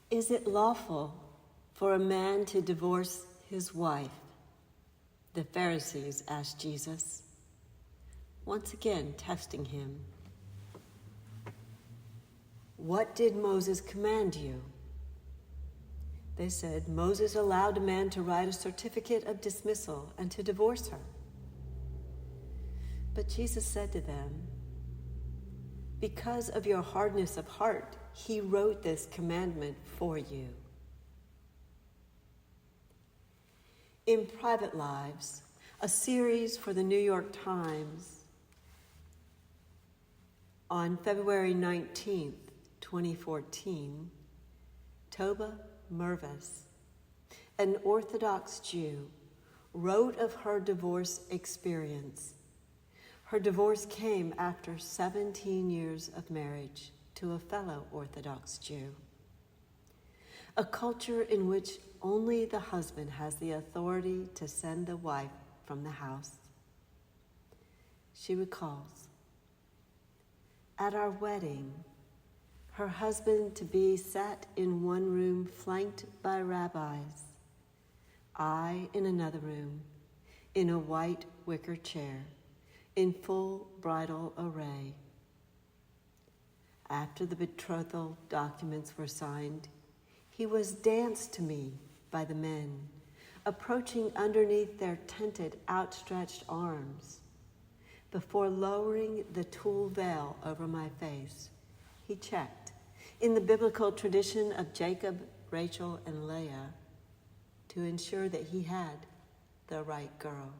Is it lawful for a man to divorce his wife? The Pharisees asked Jesus, once again testing him. What did Moses command you? They said, Moses allowed a man to write a certificate of dismissal and to divorce her. But Jesus said to them, because of your hardness of heart, he wrote this commandment for you. In Private Lives, a series for the New York Times, on February 19th, 2014, Toba Mervis, an Orthodox Jew, wrote of her divorce experience. Her divorce came after 17 years of marriage to a fellow Orthodox Jew. A culture in which only the husband has the authority to send the wife from the house. She recalls, at our wedding, her husband-to-be sat in one room flanked by rabbis, I in another room, in a white wicker chair, in full bridal array. After the betrothal documents were signed, he was danced to me by the men, approaching underneath their tented, outstretched arms. Before lowering the tulle veil over my face, he checked, in the biblical tradition of Jacob, Rachel, and Leah, to ensure that he had the right girl.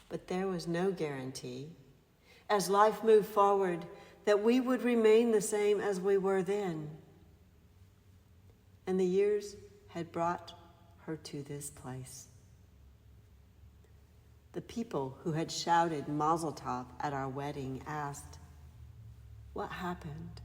But there was no guarantee, as life moved forward, that we would remain the same as we were then. And the years had brought her to this place. The people who had shouted Mazel Tov at our wedding asked, what happened?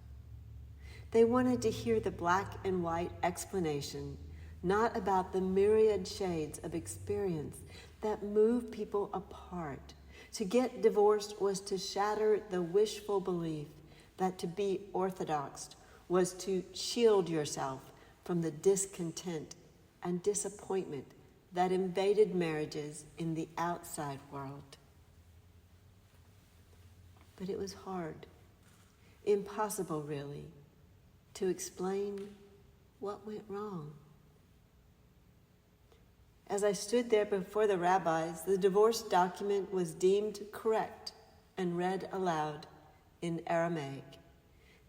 They wanted to hear the black and white explanation, not about the myriad shades of experience that move people apart. To get divorced was to shatter the wishful belief that to be Orthodox was to shield yourself from the discontent and disappointment that invaded marriages in the outside world. But it was hard, impossible really, to explain what went wrong. As I stood there before the rabbis, the divorce document was deemed correct and read aloud in Aramaic,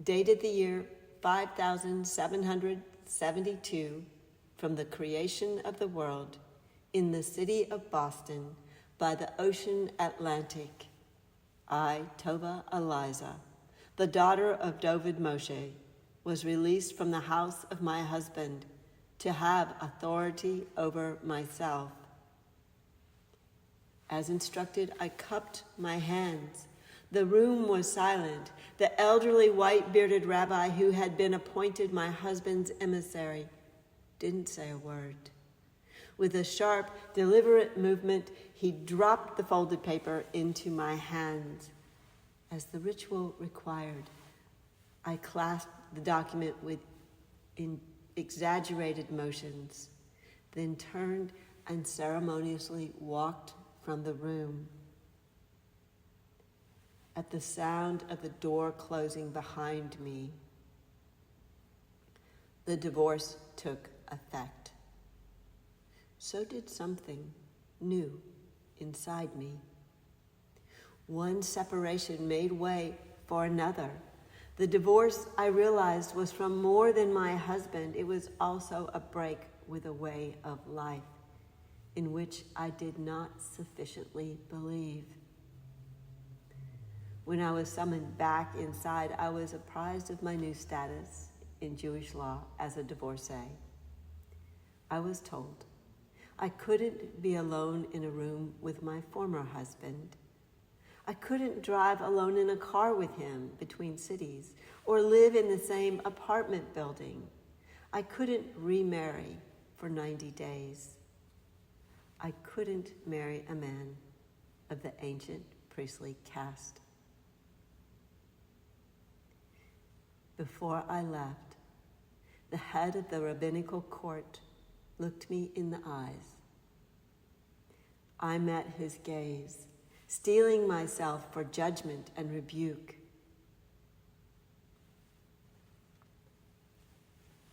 dated the year 5772 from the creation of the world in the city of Boston by the ocean Atlantic. I, Tova Eliza, the daughter of David Moshe, was released from the house of my husband to have authority over myself. As instructed, I cupped my hands. The room was silent. The elderly white-bearded rabbi who had been appointed my husband's emissary didn't say a word. With a sharp, deliberate movement, he dropped the folded paper into my hands. As the ritual required, I clasped the document with exaggerated motions, then turned and ceremoniously walked from the room. At the sound of the door closing behind me, the divorce took effect. So did something new inside me. One separation made way for another. The divorce, I realized, was from more than my husband. It was also a break with a way of life in which I did not sufficiently believe. When I was summoned back inside, I was apprised of my new status in Jewish law as a divorcee. I was told I couldn't be alone in a room with my former husband. I couldn't drive alone in a car with him between cities or live in the same apartment building. I couldn't remarry for 90 days. I couldn't marry a man of the ancient priestly caste. Before I left, the head of the rabbinical court, looked me in the eyes. I met his gaze, steeling myself for judgment and rebuke.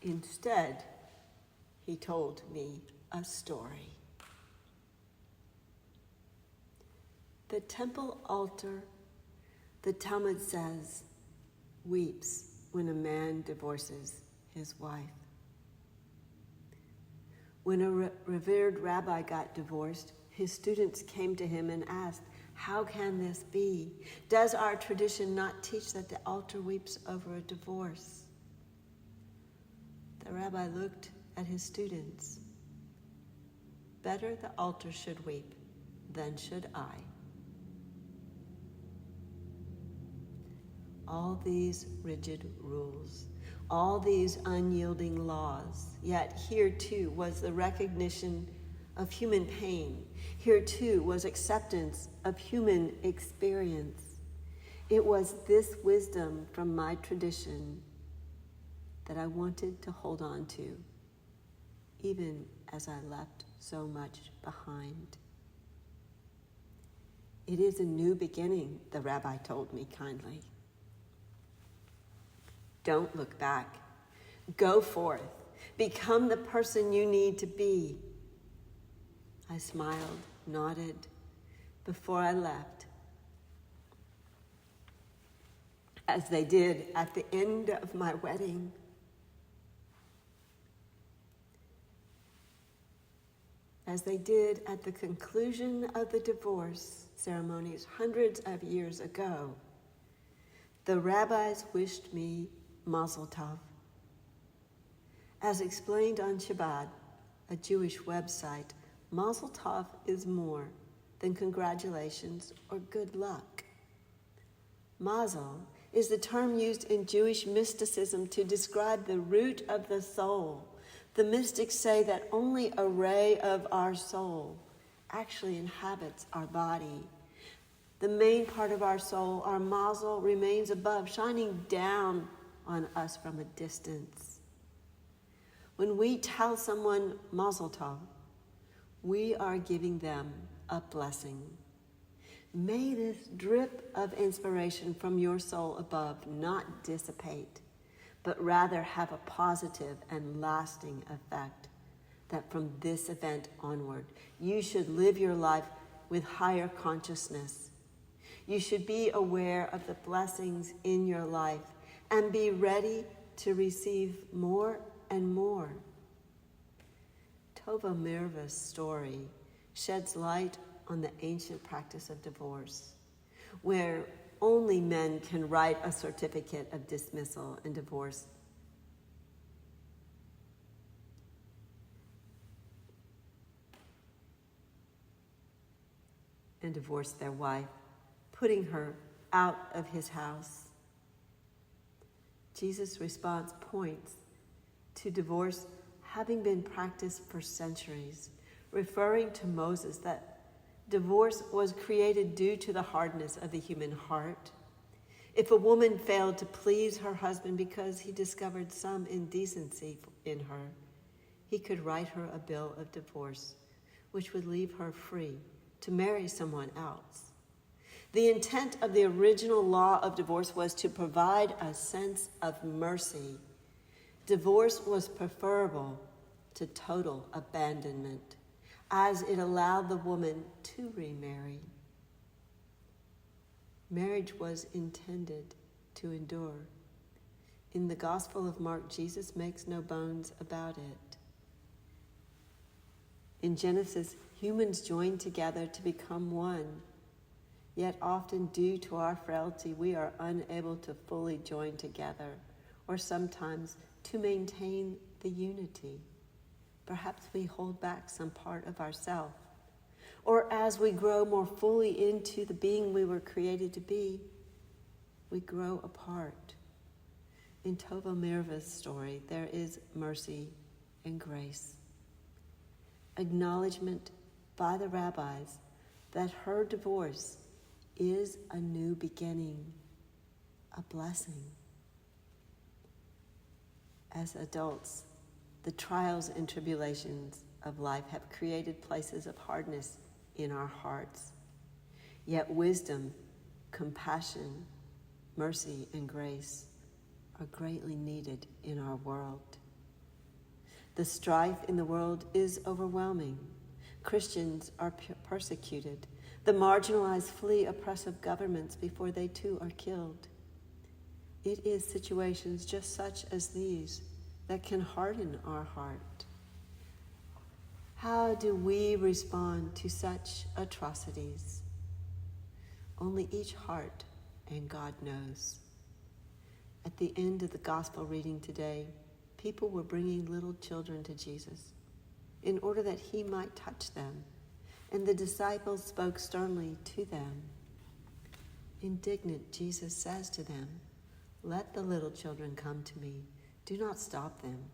Instead, he told me a story. The temple altar, the Talmud says, weeps when a man divorces his wife. When a revered rabbi got divorced, his students came to him and asked, "How can this be? Does our tradition not teach that the altar weeps over a divorce?" The rabbi looked at his students. "Better the altar should weep than should I." All these rigid rules, all these unyielding laws, yet here too was the recognition of human pain. Here too was acceptance of human experience. It was this wisdom from my tradition that I wanted to hold on to, even as I left so much behind. "It is a new beginning," the rabbi told me kindly. "Don't look back. Go forth. Become the person you need to be." I smiled, nodded before I left, as they did at the end of my wedding. As they did at the conclusion of the divorce ceremonies hundreds of years ago. The rabbis wished me Mazel Tov. As explained on Shabbat, a Jewish website, Mazel Tov is more than congratulations or good luck. Mazel is the term used in Jewish mysticism to describe the root of the soul. The mystics say that only a ray of our soul actually inhabits our body. The main part of our soul, our mazel, remains above, shining down on us from a distance. When we tell someone Mazel Tov, we are giving them a blessing. May this drip of inspiration from your soul above not dissipate, but rather have a positive and lasting effect, that from this event onward, you should live your life with higher consciousness. You should be aware of the blessings in your life and be ready to receive more and more. Tova Mirva's story sheds light on the ancient practice of divorce, where only men can write a certificate of dismissal and divorce. And divorce their wife, putting her out of his house. Jesus' response points to divorce having been practiced for centuries, referring to Moses that divorce was created due to the hardness of the human heart. If a woman failed to please her husband because he discovered some indecency in her, he could write her a bill of divorce, which would leave her free to marry someone else. The intent of the original law of divorce was to provide a sense of mercy. Divorce was preferable to total abandonment, as it allowed the woman to remarry. Marriage was intended to endure. In the Gospel of Mark, Jesus makes no bones about it. In Genesis, humans joined together to become one. Yet often, due to our frailty, we are unable to fully join together, or sometimes to maintain the unity. Perhaps we hold back some part of ourselves. Or as we grow more fully into the being we were created to be, we grow apart. In Tova Mirva's story, there is mercy and grace. Acknowledgement by the rabbis that her divorce is a new beginning, a blessing. As adults, the trials and tribulations of life have created places of hardness in our hearts. Yet wisdom, compassion, mercy, and grace are greatly needed in our world. The strife in the world is overwhelming. Christians are persecuted. The marginalized flee oppressive governments before they too are killed. It is situations just such as these that can harden our heart. How do we respond to such atrocities? Only each heart and God knows. At the end of the gospel reading today, people were bringing little children to Jesus in order that he might touch them, and the disciples spoke sternly to them. Indignant, Jesus says to them, "Let the little children come to me. Do not stop them,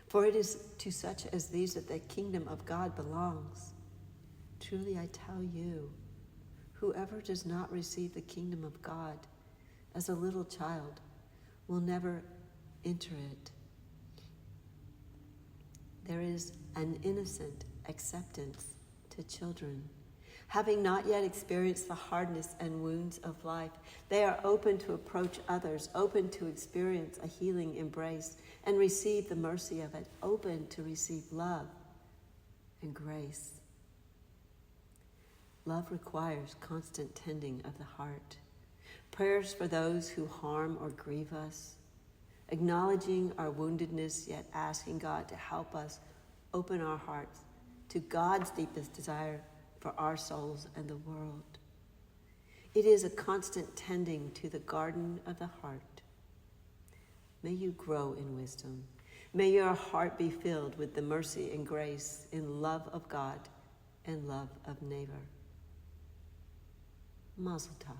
for it is to such as these that the kingdom of God belongs. Truly I tell you, whoever does not receive the kingdom of God as a little child will never enter it." There is an innocent acceptance to children. Having not yet experienced the hardness and wounds of life, they are open to approach others, open to experience a healing embrace and receive the mercy of it, open to receive love and grace. Love requires constant tending of the heart. Prayers for those who harm or grieve us, acknowledging our woundedness, yet asking God to help us open our hearts to God's deepest desire for our souls and the world. It is a constant tending to the garden of the heart. May you grow in wisdom. May your heart be filled with the mercy and grace in love of God and love of neighbor. Mazel tov.